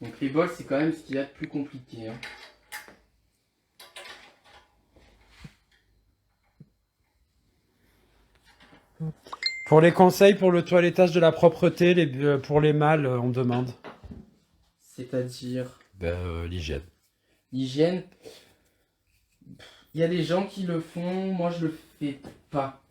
Donc les bols, c'est quand même ce qu'il y a de plus compliqué. Hein. Pour les conseils pour le toilettage de la propreté, pour les mâles, on demande. C'est-à-dire L'hygiène. l'hygiène. Il y a des gens qui le font, moi je le fais pas.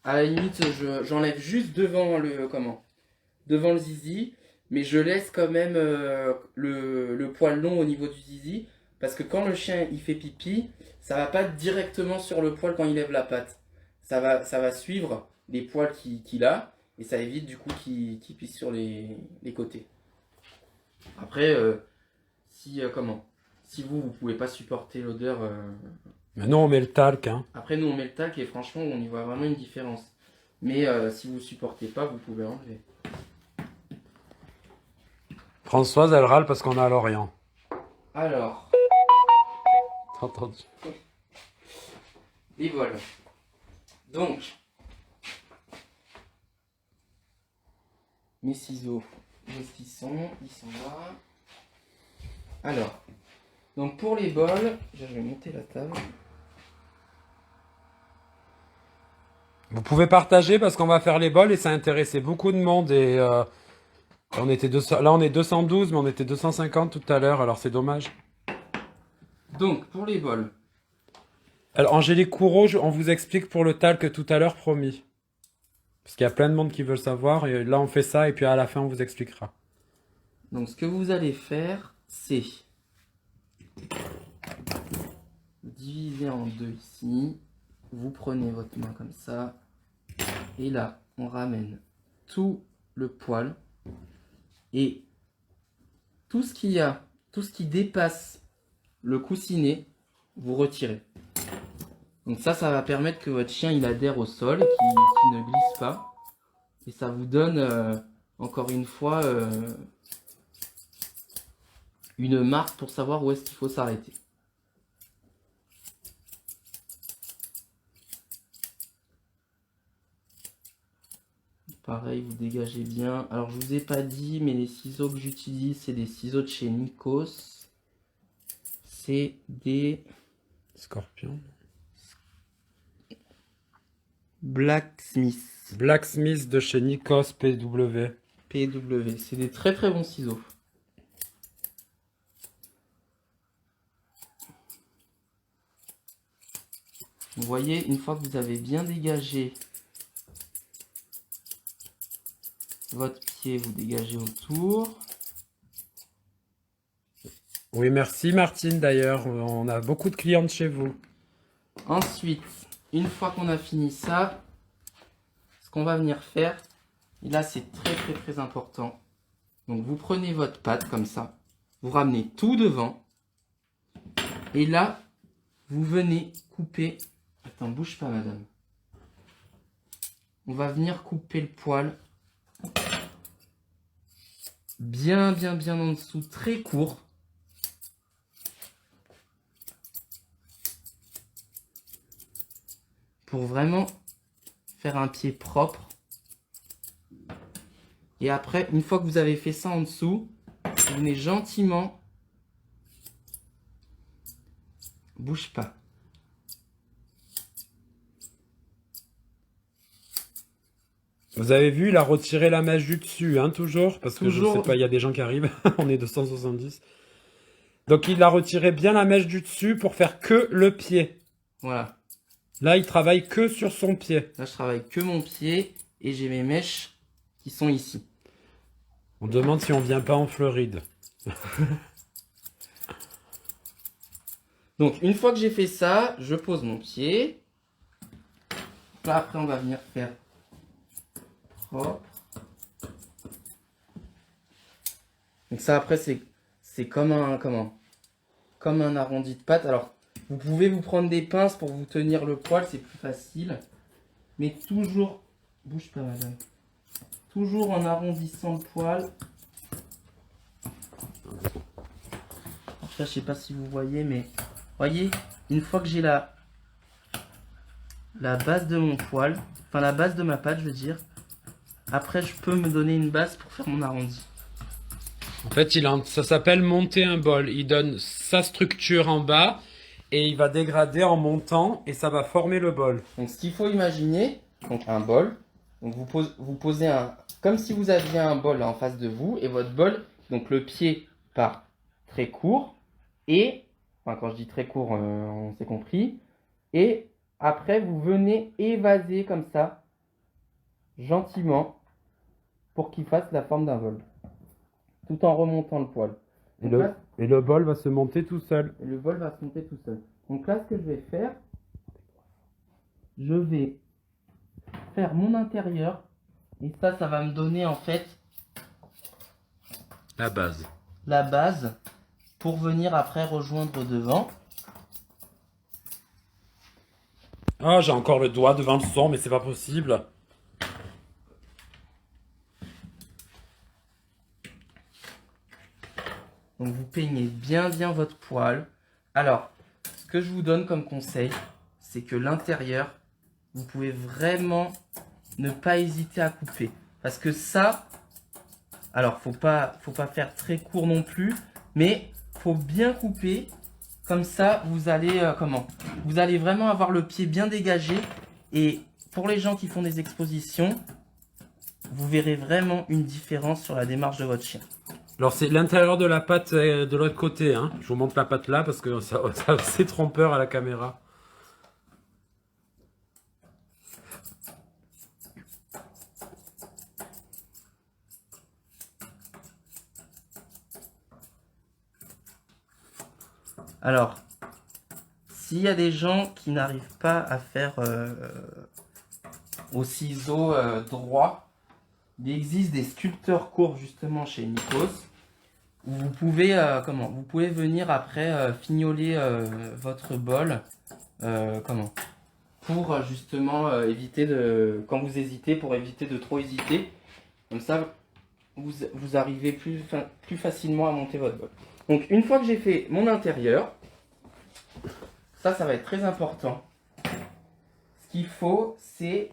À la limite, j'enlève juste devant le zizi, mais je laisse quand même le poil long au niveau du zizi, parce que quand le chien il fait pipi, ça va pas directement sur le poil quand il lève la patte. Ça va suivre les poils qu'il a, et ça évite du coup qu'il pisse sur les côtés. Après, si vous pouvez pas supporter l'odeur. Mais non, on met le talc, hein. Après, nous on met le talc et franchement, on y voit vraiment une différence. Mais si vous supportez pas, vous pouvez enlever. Françoise, elle râle parce qu'on a l'Orient. Alors, T'as entendu? les vols. Donc, mes ciseaux, où est-ce qu'ils sont? Ils sont là. Alors, donc pour les bols, je vais monter la table. Vous pouvez partager parce qu'on va faire les bols et ça a intéressé beaucoup de monde. Et là, on est 212, mais on était 250 tout à l'heure, alors c'est dommage. Donc, pour les bols, Alors, Angélique Courreau, on vous explique pour le talc tout à l'heure, promis. Parce qu'il y a plein de monde qui veulent savoir. Et là, on fait ça et puis à la fin, on vous expliquera. donc ce que vous allez faire, c'est diviser en deux ici. Vous prenez votre main comme ça. Et là, on ramène tout le poil. Et tout ce qu'il y a, tout ce qui dépasse le coussinet, vous retirez. Donc ça va permettre que votre chien il adhère au sol, qu'il ne glisse pas. Et ça vous donne, encore une fois, une marque pour savoir où est-ce qu'il faut s'arrêter. Pareil, vous dégagez bien. Alors, je vous ai pas dit, mais les ciseaux que j'utilise, c'est des ciseaux de chez Nikos. C'est des Scorpion. Blacksmith. Blacksmith de chez Nikos PW. PW. C'est des très très bons ciseaux. Vous voyez, une fois que vous avez bien dégagé votre pied, vous dégagez autour. Oui, merci Martine d'ailleurs. On a beaucoup de clientes chez vous. Ensuite, une fois qu'on a fini ça, ce qu'on va venir faire, et là c'est très très très important. Donc vous prenez votre patte comme ça, vous ramenez tout devant, et là vous venez couper. Attends, bouge pas madame. On va venir couper le poil bien bien bien en dessous, très court. Pour vraiment faire un pied propre. Et après, une fois que vous avez fait ça en dessous, vous venez gentiment. Bouge pas. Vous avez vu, il a retiré la mèche du dessus, hein, toujours. Parce que Toujours. je sais pas, il y a des gens qui arrivent. On est 270. Donc il a retiré bien la mèche du dessus pour faire que le pied. Voilà. Là, il travaille que sur son pied. Là, je travaille que mon pied et j'ai mes mèches qui sont ici. On demande si on vient pas en Floride. Donc, une fois que j'ai fait ça, je pose mon pied. Là, après, on va venir faire propre. Donc ça, après, c'est comme comme un arrondi de pâte. Alors, vous pouvez vous prendre des pinces pour vous tenir le poil, c'est plus facile. Mais toujours, bouge pas madame, toujours en arrondissant le poil. Après, je sais pas si vous voyez, mais voyez, une fois que j'ai la base de mon poil, enfin la base de ma patte, je veux dire, après je peux me donner une base pour faire mon arrondi. En fait, ça s'appelle monter un bol. Il donne sa structure en bas et il va dégrader en montant et ça va former le bol. Donc ce qu'il faut imaginer, donc un bol, donc vous posez un, comme si vous aviez un bol en face de vous et votre bol, donc le pied part très court et, enfin quand je dis très court, on s'est compris, et après vous venez évaser comme ça, gentiment, pour qu'il fasse la forme d'un bol, tout en remontant le poil. Et Donc là, le bol va se monter tout seul. et le bol va se monter tout seul. Donc là, ce que je vais faire, je vais faire mon intérieur. Et ça va me donner en fait La base. la base pour venir après rejoindre devant. Ah, j'ai encore le doigt devant le son, mais c'est pas possible. Donc vous peignez bien votre poil. Alors, ce que je vous donne comme conseil, c'est que l'intérieur, vous pouvez vraiment ne pas hésiter à couper. Parce que ça, alors faut pas faire très court non plus, mais faut bien couper. Comme ça, vous allez Vous allez vraiment avoir le pied bien dégagé. Et pour les gens qui font des expositions, vous verrez vraiment une différence sur la démarche de votre chien. Alors c'est l'intérieur de la patte de l'autre côté. Hein. Je vous montre la patte là parce que c'est trompeur à la caméra. Alors, s'il y a des gens qui n'arrivent pas à faire au ciseau droit, il existe des sculpteurs courbes justement chez Nikos. Où vous pouvez vous pouvez venir après fignoler votre bol pour justement éviter de, quand vous hésitez, pour éviter de trop hésiter. Comme ça, vous arrivez plus facilement à monter votre bol. Donc une fois que j'ai fait mon intérieur, ça va être très important. Ce qu'il faut, c'est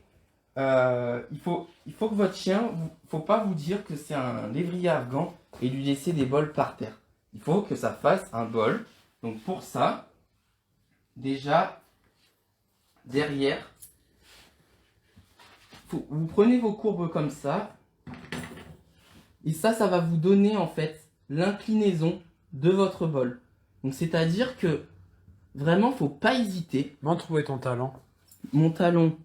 il faut que votre chien, faut pas vous dire que c'est un lévrier afghan et lui laisser des bols par terre. Il faut que ça fasse un bol. Donc pour ça, déjà derrière, vous prenez vos courbes comme ça. Et ça va vous donner en fait l'inclinaison de votre bol. Donc c'est-à-dire que vraiment, faut pas hésiter. Montre où est ton talon. Mon talon.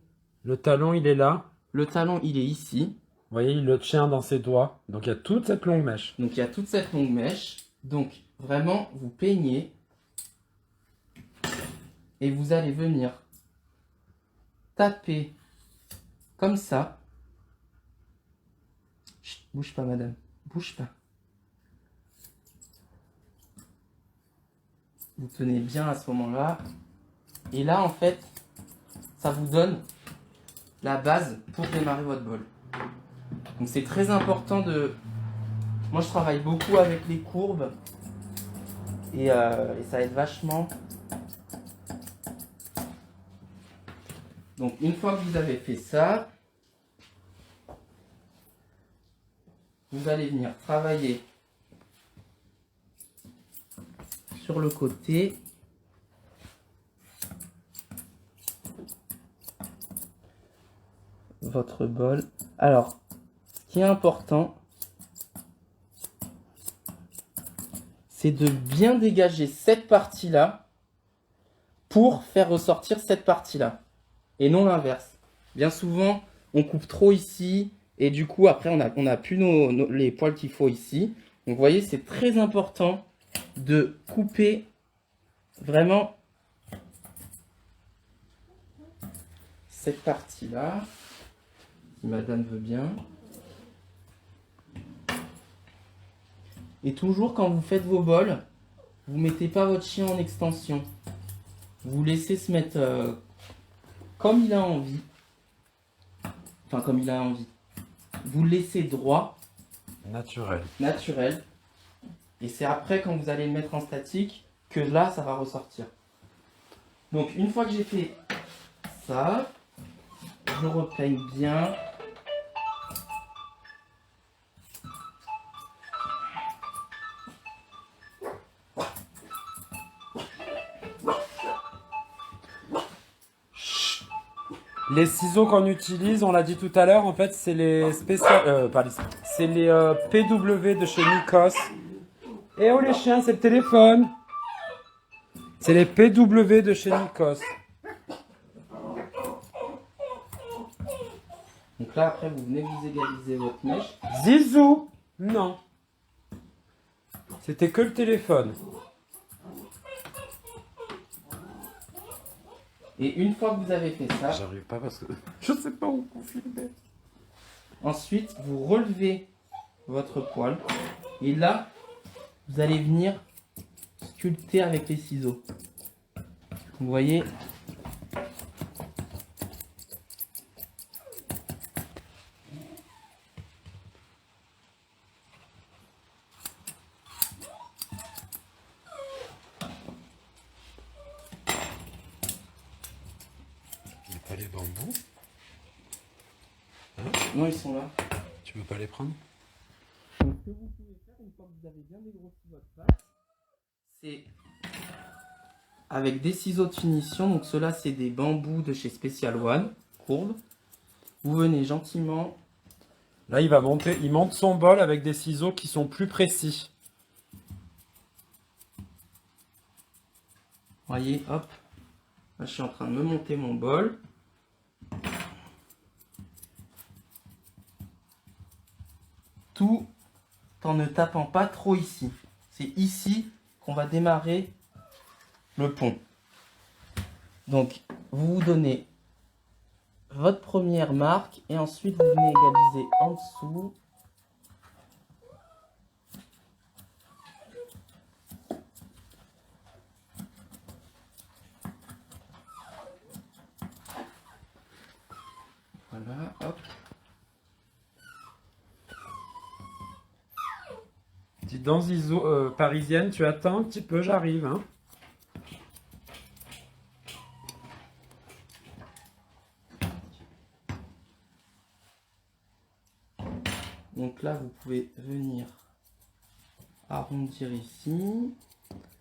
Le talon, il est là. Le talon, il est ici. Vous voyez, il le tient dans ses doigts. Donc il y a toute cette longue mèche. Donc il y a toute cette longue mèche. Donc vraiment, vous peignez. Et vous allez venir taper comme ça. Chut, bouge pas, madame. Bouge pas. Vous tenez bien à ce moment-là. Et là, en fait, ça vous donne la base pour démarrer votre bol. Donc c'est très important de... Moi, je travaille beaucoup avec les courbes. Et ça aide vachement. Donc une fois que vous avez fait ça, vous allez venir travailler sur le côté. Votre bol. Alors, ce qui est important, c'est de bien dégager cette partie-là pour faire ressortir cette partie-là. Et non l'inverse. Bien souvent, on coupe trop ici et du coup, après, on a plus les poils qu'il faut ici. Donc, vous voyez, c'est très important de couper vraiment cette partie-là. Si madame veut bien. Et toujours quand vous faites vos bols, vous ne mettez pas votre chien en extension. Vous laissez se mettre comme il a envie. Enfin, comme il a envie. Vous le laissez droit. Naturel. Naturel. Et c'est après, quand vous allez le mettre en statique, que là, ça va ressortir. Donc, une fois que j'ai fait ça, je repeigne bien. Les ciseaux qu'on utilise, on l'a dit tout à l'heure, en fait, c'est les pas les, c'est les PW de chez Nikos. Eh oh les chiens, c'est le téléphone. C'est les PW de chez Nikos. Donc là, après, vous venez vous égaliser votre mèche. Zizou. Non. C'était que le téléphone. Et une fois que vous avez fait ça, J'arrive pas parce que je sais pas où vous filmez. ensuite, vous relevez votre poil. Et là, vous allez venir sculpter avec les ciseaux. Vous voyez? Il n'y a pas les bambous. Non, ils sont là. Tu veux pas les prendre? Donc, ce que vous pouvez faire une fois que vous avez bien dégrossi votre pâte, c'est avec des ciseaux de finition. Donc, ceux-là, c'est des bambous de chez Special One, courbes. Vous venez gentiment. Là, il monte son bol avec des ciseaux qui sont plus précis. Voyez, hop. Là, je suis en train de me monter mon bol. Tout en ne tapant pas trop ici. C'est ici qu'on va démarrer le pont. Donc, vous vous donnez votre première marque et ensuite vous venez égaliser en dessous. Voilà, hop. Dis donc, Zizou, parisienne, tu attends un petit peu, j'arrive. Hein. Donc là, vous pouvez venir arrondir ici.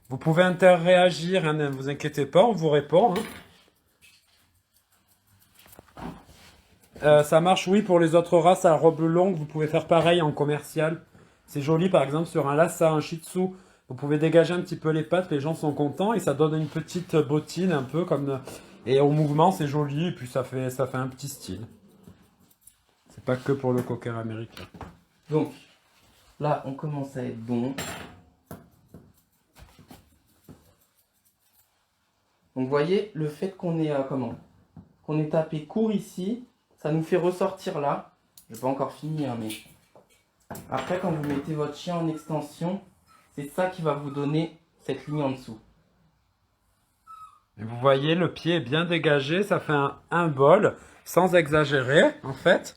Vous pouvez interréagir, hein, ne vous inquiétez pas, on vous répond. Hein. Ça marche, oui, pour les autres races à robe longue, vous pouvez faire pareil en commercial. C'est joli, par exemple, sur un Lhasa, un Shih Tzu. Vous pouvez dégager un petit peu les pattes, les gens sont contents et ça donne une petite bottine un peu comme... Et au mouvement, c'est joli et puis ça fait un petit style. C'est pas que pour le cocker américain. Donc, là, on commence à être bon. Donc, vous voyez, le fait qu'on ait, qu'on ait tapé court ici, ça nous fait ressortir là. Je n'ai pas encore fini, hein, mais... Après, quand vous mettez votre chien en extension, c'est ça qui va vous donner cette ligne en dessous. Et vous voyez, le pied est bien dégagé, ça fait un bol, sans exagérer, en fait.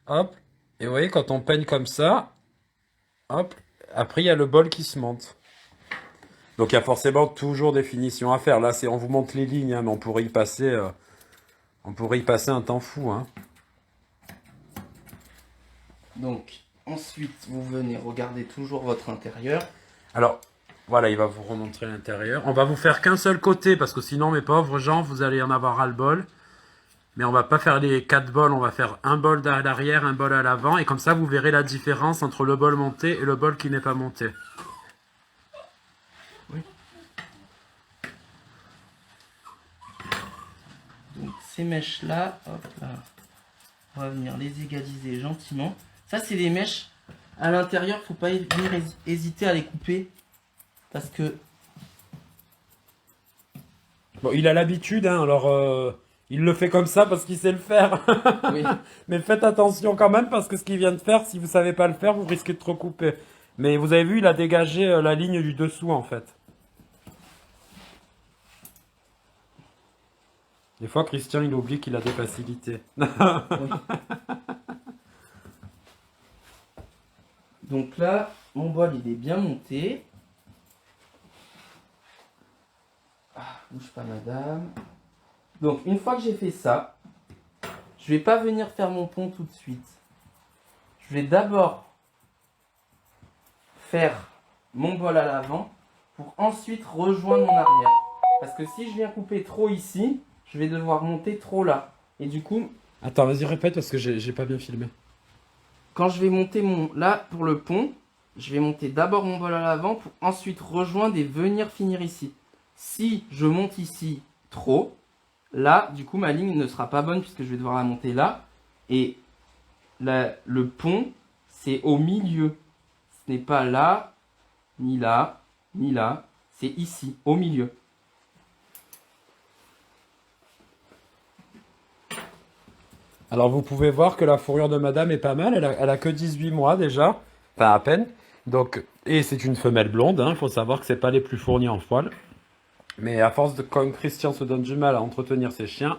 Hop. Et vous voyez, quand on peigne comme ça, hop, après il y a le bol qui se monte. Donc il y a forcément toujours des finitions à faire. Là, on vous montre les lignes, hein, mais on pourrait y passer un temps fou. Hein. Donc, ensuite, vous venez regarder toujours votre intérieur. Alors, voilà, il va vous remontrer l'intérieur. On va vous faire qu'un seul côté, parce que sinon, mes pauvres gens, vous allez en avoir ras-le-bol. Mais on va pas faire les 4 bols, on va faire un bol à l'arrière, un bol à l'avant. Et comme ça, vous verrez la différence entre le bol monté et le bol qui n'est pas monté. Oui. Donc ces mèches-là, hop là, on va venir les égaliser gentiment. Ça, c'est des mèches à l'intérieur, faut pas venir hésiter à les couper. Parce que... Bon, il a l'habitude, hein, alors... Il le fait comme ça parce qu'il sait le faire. Oui. Mais faites attention quand même parce que ce qu'il vient de faire, si vous savez pas le faire, vous risquez de trop couper. Mais vous avez vu, il a dégagé la ligne du dessous en fait. Des fois, Christian, il oublie qu'il a des facilités. Oui. Donc là, mon bol, il est bien monté. Ah, bouge pas, madame. Donc, une fois que j'ai fait ça, je vais pas venir faire mon pont tout de suite. Je vais d'abord faire mon bol à l'avant pour ensuite rejoindre mon arrière. Parce que si je viens couper trop ici, je vais devoir monter trop là. Et du coup, Attends, vas-y, répète parce que j'ai pas bien filmé. quand je vais monter mon... Là, pour le pont, je vais monter d'abord mon bol à l'avant pour ensuite rejoindre et venir finir ici. Si je monte ici trop, là, du coup, ma ligne ne sera pas bonne puisque je vais devoir la monter là. Et le pont, c'est au milieu. Ce n'est pas là, ni là, ni là. C'est ici, au milieu. Alors vous pouvez voir que la fourrure de madame est pas mal, elle a que 18 mois déjà, enfin à peine. Donc, et c'est une femelle blonde, il faut savoir que c'est pas les plus fournis en poil. Mais à force de, comme Christian se donne du mal à entretenir ses chiens,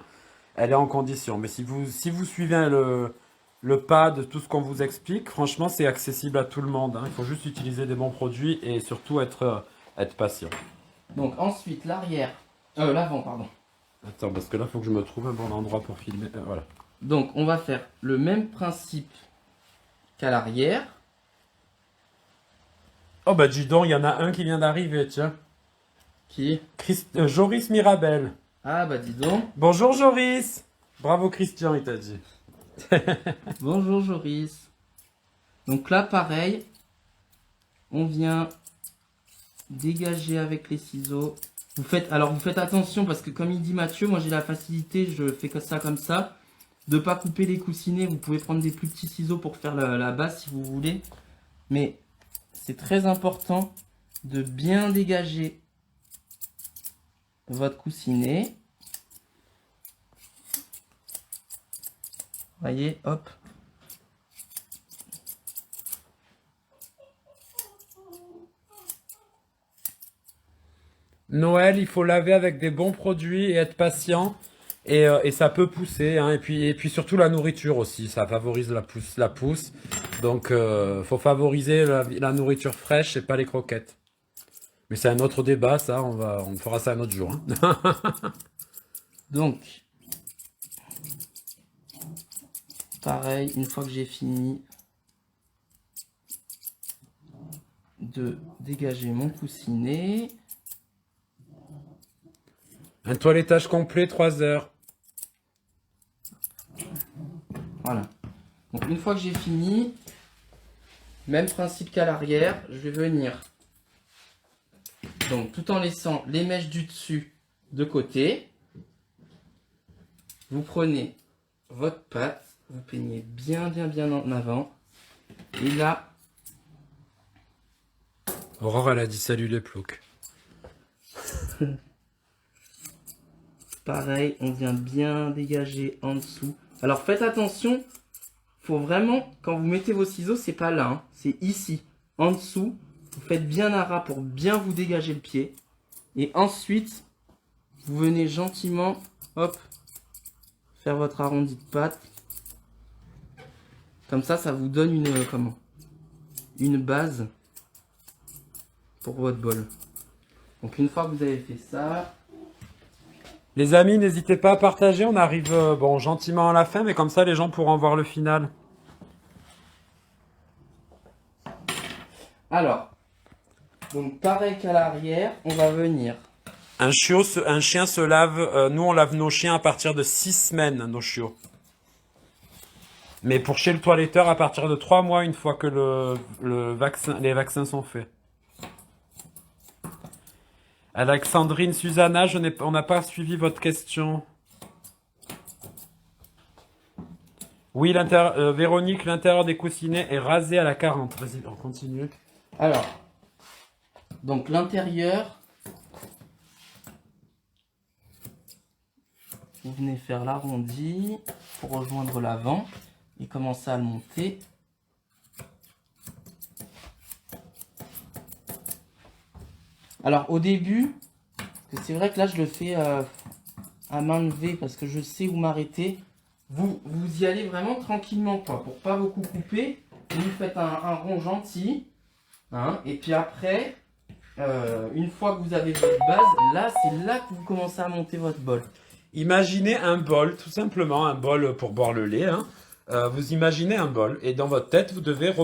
elle est en condition. Mais si vous suivez le pas de tout ce qu'on vous explique, franchement c'est accessible à tout le monde. Il faut juste utiliser des bons produits et surtout être patient. Donc ensuite, l'avant, pardon. Attends, parce que là il faut que je me trouve un bon endroit pour filmer. Voilà. Donc on va faire le même principe qu'à l'arrière. Oh bah dis donc, il y en a un qui vient d'arriver, tiens. Qui? Joris Mirabel. Ah bah dis donc. Bonjour Joris. Bravo Christian, il t'a dit. Bonjour Joris. Donc là pareil, on vient dégager avec les ciseaux. Vous faites attention parce que comme il dit Mathieu, moi j'ai la facilité, je fais comme ça. De pas couper les coussinets, vous pouvez prendre des plus petits ciseaux pour faire la base si vous voulez. Mais c'est très important de bien dégager votre coussinet. Voyez, hop. Noël, il faut laver avec des bons produits et être patient. Et ça peut pousser. Et puis surtout la nourriture aussi, ça favorise la pousse. Donc faut favoriser la nourriture fraîche et pas les croquettes. Mais c'est un autre débat, ça, on fera ça un autre jour. Donc, pareil, une fois que j'ai fini de dégager mon coussinet. Un toilettage complet, 3 heures. Voilà. Donc une fois que j'ai fini, même principe qu'à l'arrière, je vais venir. Donc tout en laissant les mèches du dessus de côté. Vous prenez votre pâte, vous peignez bien en avant. Et là, Aurore, elle a dit salut les ploucs. pareil, on vient bien dégager en dessous. Alors faites attention, faut vraiment, quand vous mettez vos ciseaux, c'est pas là, c'est ici, en dessous. Vous faites bien un ras pour bien vous dégager le pied. Et ensuite, vous venez gentiment, hop, faire votre arrondi de pâte. Comme ça vous donne une base pour votre bol. Donc une fois que vous avez fait ça, Les amis, n'hésitez pas à partager, on arrive bon, gentiment à la fin, mais comme ça les gens pourront voir le final. alors, donc pareil qu'à l'arrière, on va venir. Un chien se lave, nous on lave nos chiens à partir de 6 semaines, nos chiots. Mais pour chez le toiletteur, à partir de 3 mois, une fois que les vaccins sont faits. Alexandrine, Susanna, on n'a pas suivi votre question. Oui, Véronique, l'intérieur des coussinets est rasé à la 40. Vas-y, on continue. Alors, donc l'intérieur, vous venez faire l'arrondi pour rejoindre l'avant et commencer à le monter. Alors au début, c'est vrai que là je le fais à main levée parce que je sais où m'arrêter. Vous y allez vraiment tranquillement quoi, pour pas beaucoup couper. Et vous faites un rond gentil. Hein, et puis après, une fois que vous avez votre base, là c'est là que vous commencez à monter votre bol. Imaginez un bol, tout simplement, un bol pour boire le lait. Vous imaginez un bol et dans votre tête, vous devez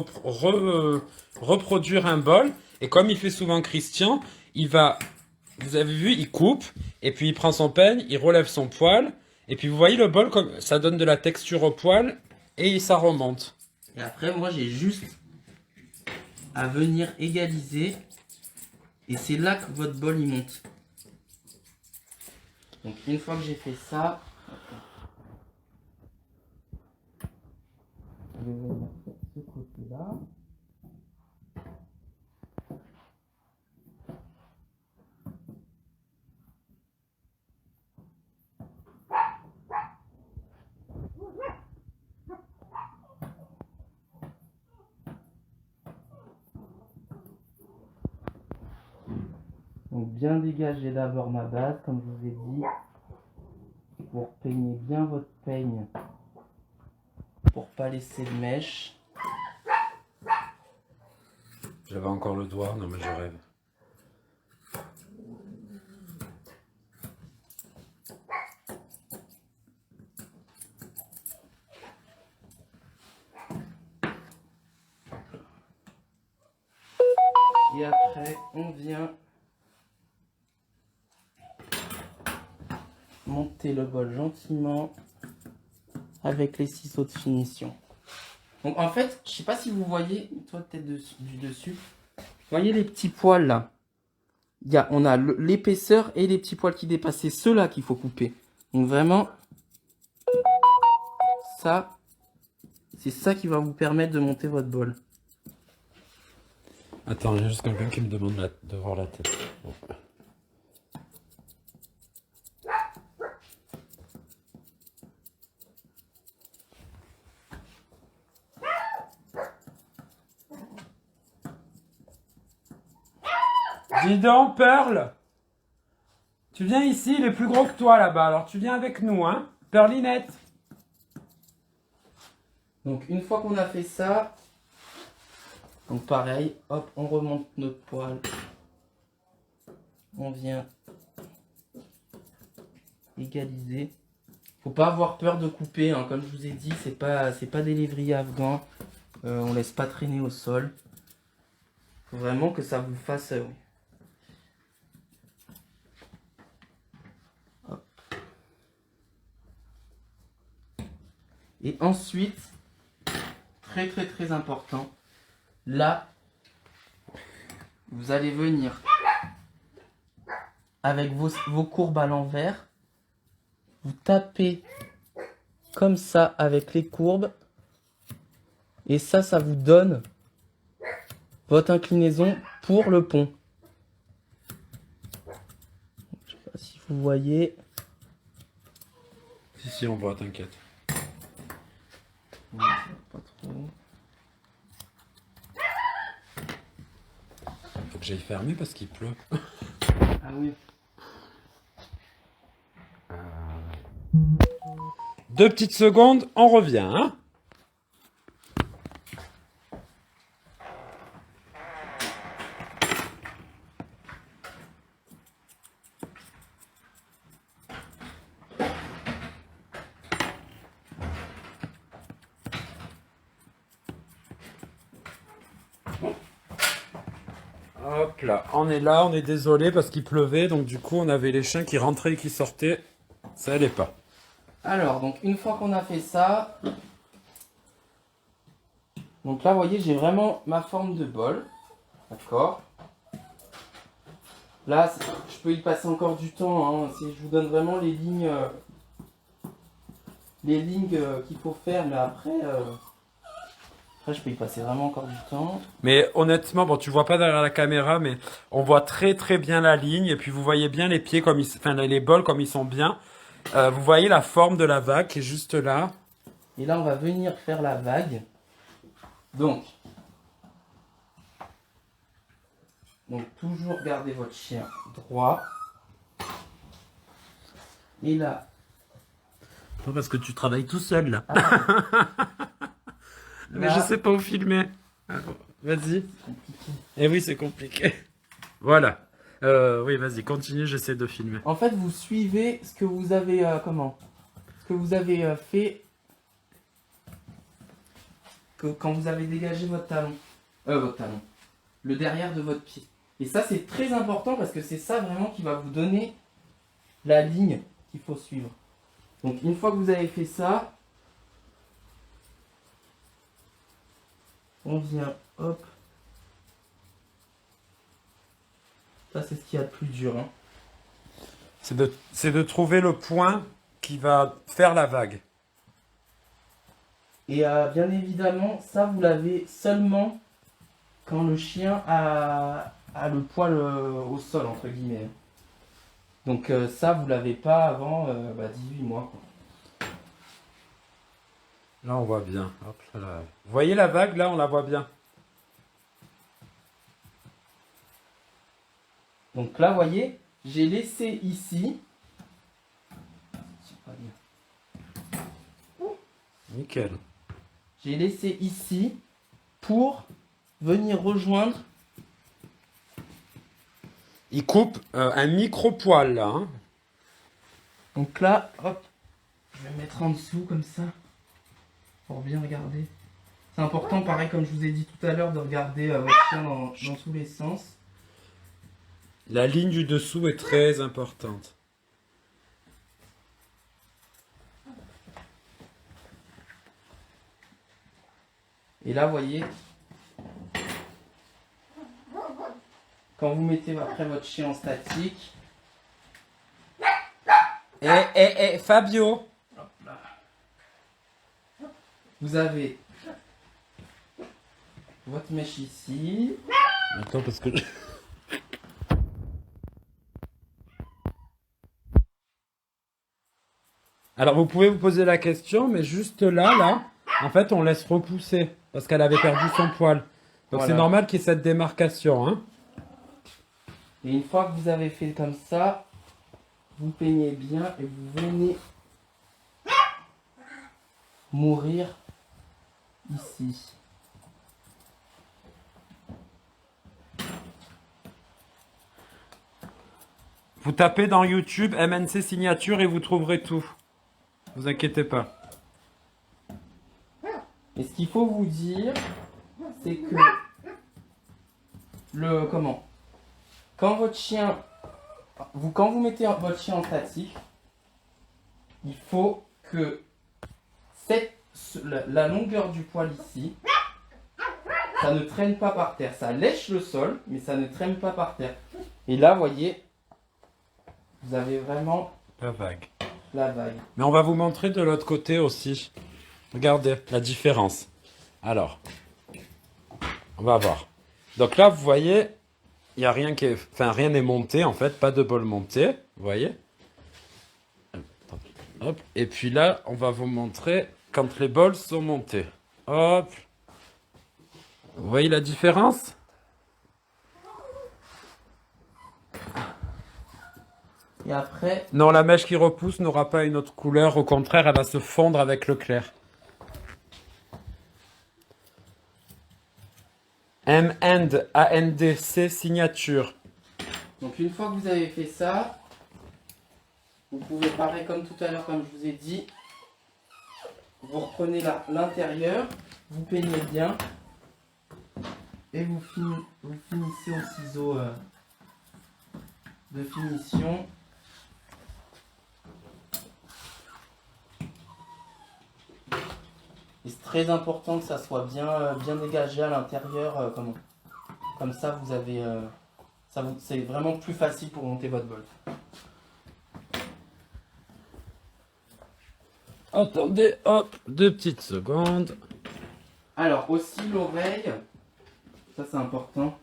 reproduire un bol. Et comme il fait souvent Christian, vous avez vu, il coupe et puis il prend son peigne, il relève son poil Et puis vous voyez le bol, comme ça donne de la texture au poil et ça remonte. Et après, moi, j'ai juste à venir égaliser. Et c'est là que votre bol il monte. Donc une fois que j'ai fait ça, je vais venir sur ce côté-là. Donc bien dégager d'abord ma base, comme je vous ai dit, pour peigner bien votre peigne, pour pas laisser de mèche. J'avais encore le doigt, non mais je rêve. Et après, on vient monter le bol gentiment avec les ciseaux de finition. Donc en fait, je sais pas si vous voyez, toi peut-être du dessus, vous voyez les petits poils là. On a l'épaisseur et les petits poils qui dépassent. C'est ceux-là qu'il faut couper. Donc vraiment, ça, c'est ça qui va vous permettre de monter votre bol. Attends, il y a juste quelqu'un qui me demande de voir la tête. Bon. Dis donc, Pearl, tu viens ici, il est plus gros que toi là-bas, alors tu viens avec nous, hein, Pearlinette. Donc une fois qu'on a fait ça, donc pareil, hop, on remonte notre poil. On vient égaliser. Faut pas avoir peur de couper, hein. Comme je vous ai dit, c'est pas des lévriers afghans. On laisse pas traîner au sol. Faut vraiment que ça vous fasse. Hop. Et ensuite, très très très important, là, vous allez venir avec vos courbes à l'envers. Vous tapez comme ça avec les courbes. Et ça vous donne votre inclinaison pour le pont. Je sais pas si vous voyez. Si, on voit, t'inquiète. Pas trop. Faut que j'aille fermer parce qu'il pleut. Ah oui. 2 petites secondes, on revient, hein. Hop là, on est là, on est désolé parce qu'il pleuvait, donc du coup on avait les chiens qui rentraient et qui sortaient, ça allait pas. Alors, donc une fois qu'on a fait ça, donc là, vous voyez, j'ai vraiment ma forme de bol. D'accord. Là, je peux y passer encore du temps. Hein. Je vous donne vraiment les lignes qu'il faut faire, mais après, je peux y passer vraiment encore du temps. Mais honnêtement, bon, tu vois pas derrière la caméra, mais on voit très très bien la ligne, et puis vous voyez bien les pieds comme enfin les bols comme ils sont bien. Vous voyez la forme de la vague qui est juste là. Et là, on va venir faire la vague. Donc toujours garder votre chien droit. Et là. Non, parce que tu travailles tout seul là. Mais Là. je sais pas où filmer. Vas-y. Et oui, c'est compliqué. Voilà. Oui, vas-y, continue, j'essaie de filmer. En fait, vous suivez ce que vous avez ce que vous avez fait quand vous avez dégagé votre talon, le derrière de votre pied. Et ça, c'est très important parce que c'est ça vraiment qui va vous donner la ligne qu'il faut suivre. Donc une fois que vous avez fait ça, on vient, hop. Ça c'est ce qu'il y a de plus dur, hein. C'est de trouver le point qui va faire la vague. Et bien évidemment, ça vous l'avez seulement quand le chien a le poil au sol, entre guillemets. Donc ça, vous l'avez pas avant 18 mois, quoi. Là, on voit bien. Hop, là. Vous voyez la vague, là, on la voit bien. Donc là, vous voyez, j'ai laissé ici. Nickel. J'ai laissé ici pour venir rejoindre. Il coupe un micro-poil, là. Hein. Donc là, hop, je vais mettre en dessous comme ça pour bien regarder. C'est important, pareil comme je vous ai dit tout à l'heure, de regarder votre chien dans tous les sens. La ligne du dessous est très importante. Et là, vous voyez, quand vous mettez après votre chien en statique, Fabio! vous avez votre mèche ici. Attends, parce que... Alors, vous pouvez vous poser la question, mais juste là, en fait, on laisse repousser, parce qu'elle avait perdu son poil. Donc, Voilà. c'est normal qu'il y ait cette démarcation, hein. Et une fois que vous avez fait comme ça, vous peignez bien et vous venez mourir ici. Vous tapez dans YouTube MNC signature et vous trouverez tout. Vous inquiétez pas. Et ce qu'il faut vous dire, c'est que quand votre chien, quand vous mettez votre chien en statique, il faut que la longueur du poil ici, ça ne traîne pas par terre. Ça lèche le sol, mais ça ne traîne pas par terre. Et là, vous voyez, vous avez vraiment La vague. la vague. Mais on va vous montrer de l'autre côté aussi. Regardez la différence. Alors, on va voir. Donc là, vous voyez, il y a rien qui est, enfin rien n'est monté en fait, pas de bol monté. Vous voyez. Hop. Et puis là, on va vous montrer quand les bols sont montés. Hop. Vous voyez la différence? Et après, Non, la mèche qui repousse n'aura pas une autre couleur. Au contraire, elle va se fondre avec le clair. M&C signature. donc une fois que vous avez fait ça, vous pouvez pareil comme tout à l'heure, comme je vous ai dit, vous reprenez l'intérieur, vous peignez bien et vous finissez au ciseau de finition. Et c'est très important que ça soit bien dégagé à l'intérieur, comme ça vous avez c'est vraiment plus facile pour monter votre bol. Attendez, hop, 2 petites secondes. Alors aussi l'oreille, ça c'est important.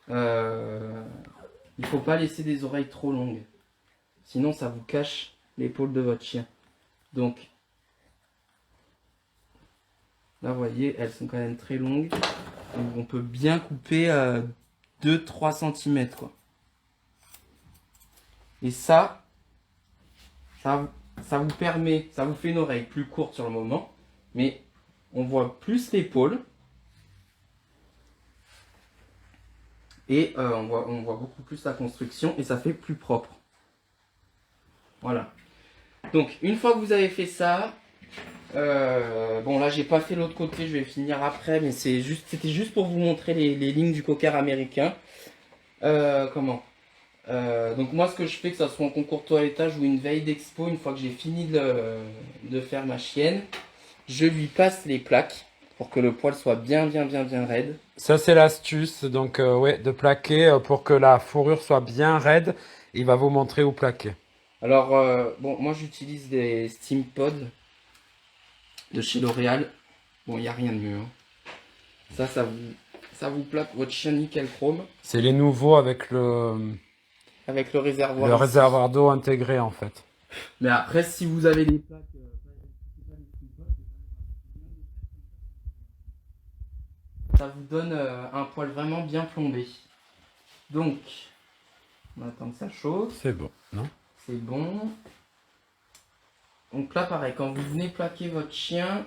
Il faut pas laisser des oreilles trop longues, sinon ça vous cache l'épaule de votre chien. Donc là vous voyez, elles sont quand même très longues. Donc on peut bien couper 2-3 cm quoi. Et ça vous permet, ça vous fait une oreille plus courte sur le moment, mais on voit plus l'épaule et on voit beaucoup plus la construction et ça fait plus propre. Voilà. Donc une fois que vous avez fait ça, bon là j'ai pas fait l'autre côté, je vais finir après, mais c'était juste pour vous montrer les lignes du cocker américain. Donc moi, ce que je fais, que ça soit en concours de toilettage ou une veille d'expo, une fois que j'ai fini de faire ma chienne, je lui passe les plaques pour que le poil soit bien raide. Ça, c'est l'astuce. Donc, ouais, de plaquer pour que la fourrure soit bien raide. Il va vous montrer où plaquer. Alors, bon, moi j'utilise des Steam Pods de chez L'Oréal. Bon, il n'y a rien de mieux, hein. Ça vous plaque votre chien nickel chrome C'est les nouveaux avec avec le réservoir le ici. réservoir d'eau intégré, en fait. Mais après, si vous avez des plaques, ça vous donne un poil vraiment bien plombé. Donc, on attend que ça chauffe. C'est bon, non? C'est bon. Donc là, pareil, quand vous venez plaquer votre chien,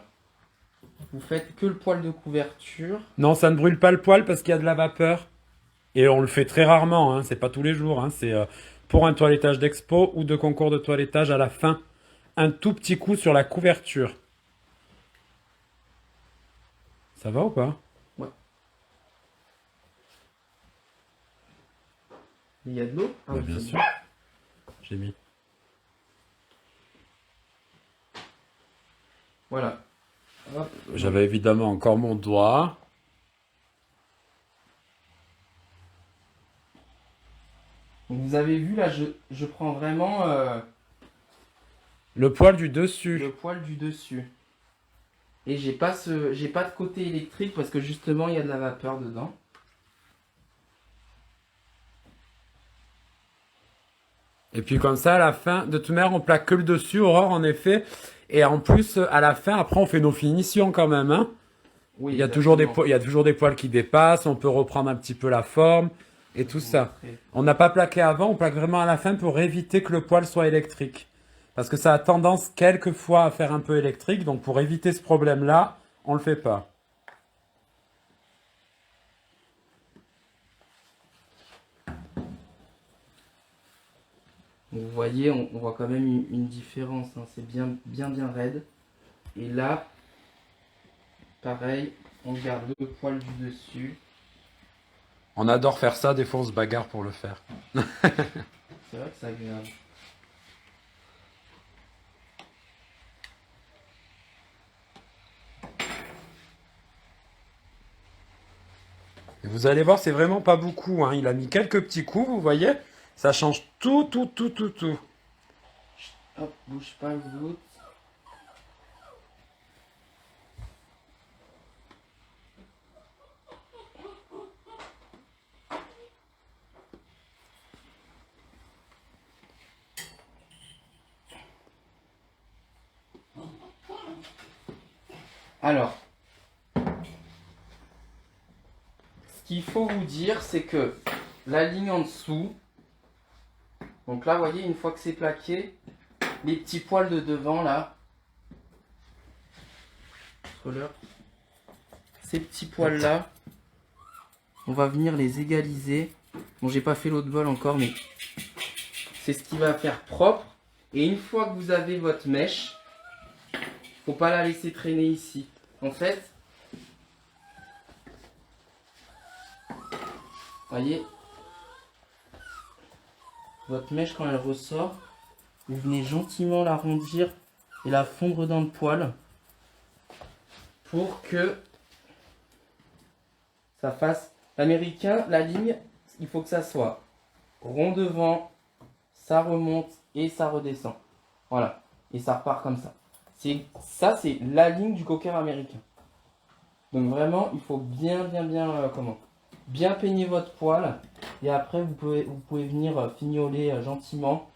vous faites que le poil de couverture. Non, ça ne brûle pas le poil parce qu'il y a de la vapeur. Et on le fait très rarement, hein. C'est pas tous les jours, hein. C'est pour un toilettage d'expo ou de concours de toilettage à la fin. Un tout petit coup sur la couverture. Ça va ou pas? Ouais. Il y a de l'eau? Ah, Bah, oui, bien c'est sûr. bon. J'ai mis. Voilà. Hop. J'avais évidemment encore mon doigt. Donc, vous avez vu là, je prends vraiment Le poil du dessus. le poil du dessus. Et j'ai pas de côté électrique parce que justement il y a de la vapeur dedans. Et puis comme ça, à la fin, de toute manière, on plaque que le dessus, Aurore, en effet. Et en plus, à la fin, après, on fait nos finitions quand même, hein. Oui, Il y a toujours des exactement. il y a toujours des poils qui dépassent, on peut reprendre un petit peu la forme et tout Je vais vous ça. montrer. On n'a pas plaqué avant, on plaque vraiment à la fin pour éviter que le poil soit électrique. Parce que ça a tendance quelquefois à faire un peu électrique, donc pour éviter ce problème-là, on le fait pas. Donc, vous voyez, on voit quand même une différence, hein. C'est bien raide. Et là, pareil, on garde le poil du dessus. On adore faire ça, des fois on se bagarre pour le faire. C'est vrai que c'est agréable. Et vous allez voir, c'est vraiment pas beaucoup, hein. Il a mis quelques petits coups, vous voyez? Ça change tout, tout, tout, tout, tout. Hop, bouge pas le doute. Alors, ce qu'il faut vous dire, c'est que la ligne en dessous, donc là, vous voyez, une fois que c'est plaqué, les petits poils de devant, là, ces petits poils-là, on va venir les égaliser. Bon, j'ai pas fait l'autre bol encore, mais c'est ce qui va faire propre. Et une fois que vous avez votre mèche, faut pas la laisser traîner ici. En fait, voyez, votre mèche quand elle ressort, vous venez gentiment l'arrondir et la fondre dans le poil pour que ça fasse l'américain, la ligne, il faut que ça soit rond devant, ça remonte et ça redescend. Voilà, et ça repart comme ça. Ça, c'est la ligne du cocker américain. Donc vraiment, il faut bien bien peigner votre poil. Et après, vous pouvez venir fignoler gentiment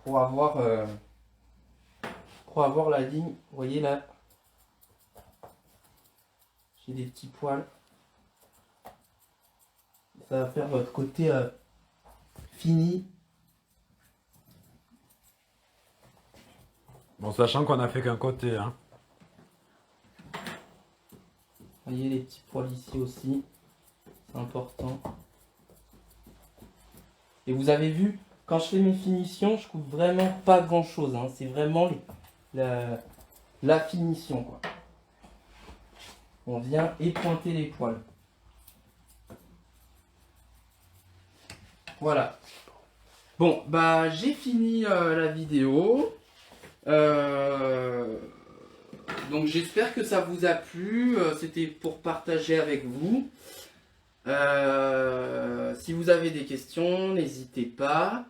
pour avoir la ligne. Vous voyez là, j'ai des petits poils. Ça va faire votre côté fini. Bon, sachant qu'on a fait qu'un côté, hein. Vous voyez les petits poils ici aussi. C'est important. Et vous avez vu, quand je fais mes finitions, je coupe vraiment pas grand chose, hein. C'est vraiment la finition, quoi. On vient épointer les poils. Voilà. Bon, bah j'ai fini la vidéo. Euh, donc j'espère que ça vous a plu. C'était pour partager avec vous. Si vous avez des questions, n'hésitez pas.